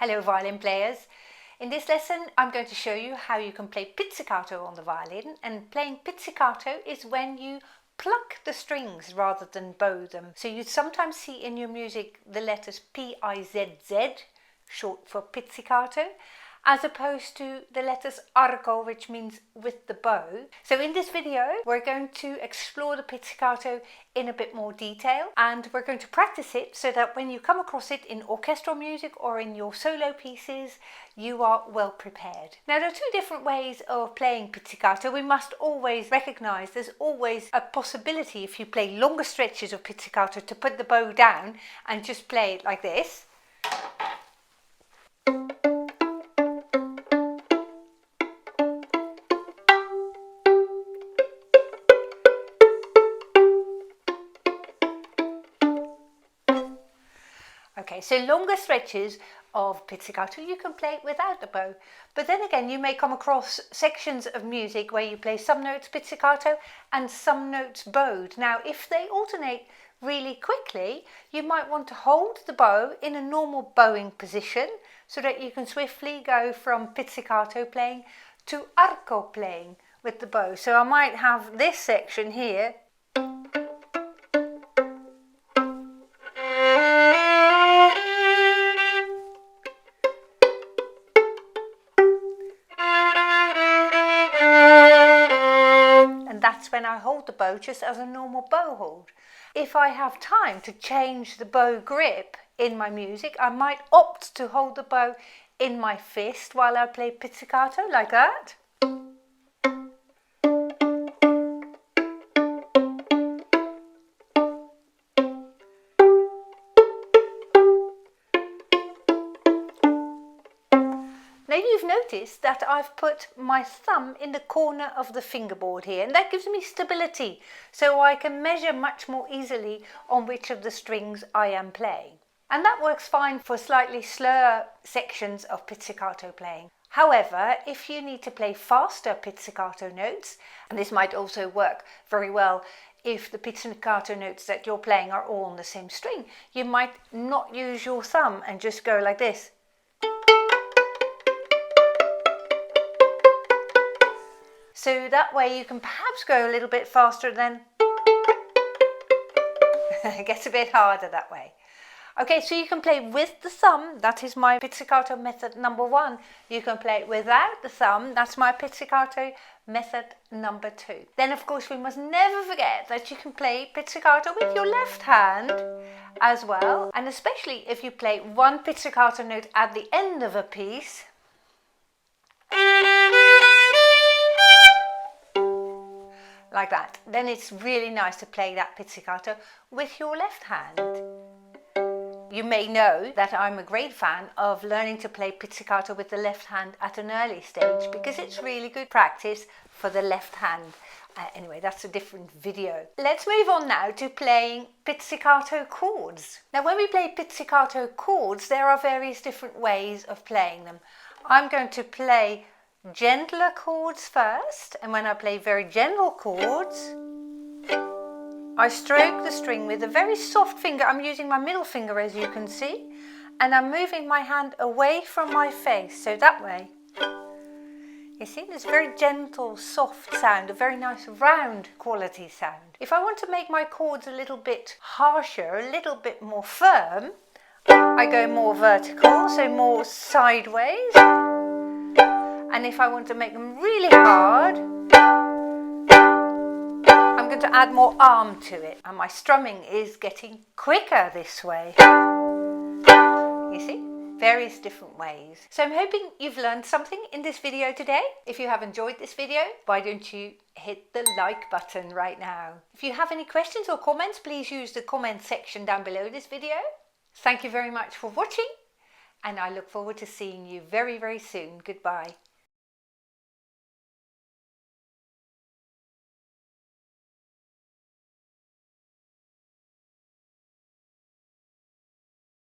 Hello violin players. In this lesson I'm going to show you how you can play pizzicato on the violin, and playing pizzicato is when you pluck the strings rather than bow them. So you sometimes see in your music the letters P-I-Z-Z, short for pizzicato, as opposed to the letters arco, which means with the bow. So in this video we're going to explore the pizzicato in a bit more detail, and we're going to practice it so that when you come across it in orchestral music or in your solo pieces, you are well prepared. Now there are two different ways of playing pizzicato. We must always recognize there's always a possibility, if you play longer stretches of pizzicato, to put the bow down and just play it like this. Okay, so longer stretches of pizzicato you can play without the bow, but then again you may come across sections of music where you play some notes pizzicato and some notes bowed. Now if they alternate really quickly, you might want to hold the bow in a normal bowing position so that you can swiftly go from pizzicato playing to arco playing with the bow. So I might have this section here. That's when I hold the bow just as a normal bow hold. If I have time to change the bow grip in my music, I might opt to hold the bow in my fist while I play pizzicato, like that. Now you've noticed that I've put my thumb in the corner of the fingerboard here, and that gives me stability, so I can measure much more easily on which of the strings I am playing. And that works fine for slightly slower sections of pizzicato playing. However, if you need to play faster pizzicato notes, and this might also work very well if the pizzicato notes that you're playing are all on the same string, you might not use your thumb and just go like this. So that way you can perhaps go a little bit faster than it gets a bit harder that way. Okay, so you can play with the thumb, that is my pizzicato method number 1. You can play without the thumb, that's my pizzicato method number 2. Then of course we must never forget that you can play pizzicato with your left hand as well, and especially if you play one pizzicato note at the end of a piece. Like that, then it's really nice to play that pizzicato with your left hand. You may know that I'm a great fan of learning to play pizzicato with the left hand at an early stage, because it's really good practice for the left hand. Anyway, that's a different video. Let's move on now to playing pizzicato chords. Now when we play pizzicato chords, there are various different ways of playing them. I'm going to play gentler chords first, and when I play very gentle chords, I stroke the string with a very soft finger. I'm using my middle finger, as you can see, and I'm moving my hand away from my face, so that way, you see, this very gentle, soft sound, a very nice round quality sound. If I want to make my chords a little bit harsher, a little bit more firm, I go more vertical, so more sideways. And if I want to make them really hard, I'm going to add more arm to it. And my strumming is getting quicker this way. You see? Various different ways. So I'm hoping you've learned something in this video today. If you have enjoyed this video, why don't you hit the like button right now? If you have any questions or comments, please use the comment section down below this video. Thank you very much for watching, and I look forward to seeing you very, very soon. Goodbye.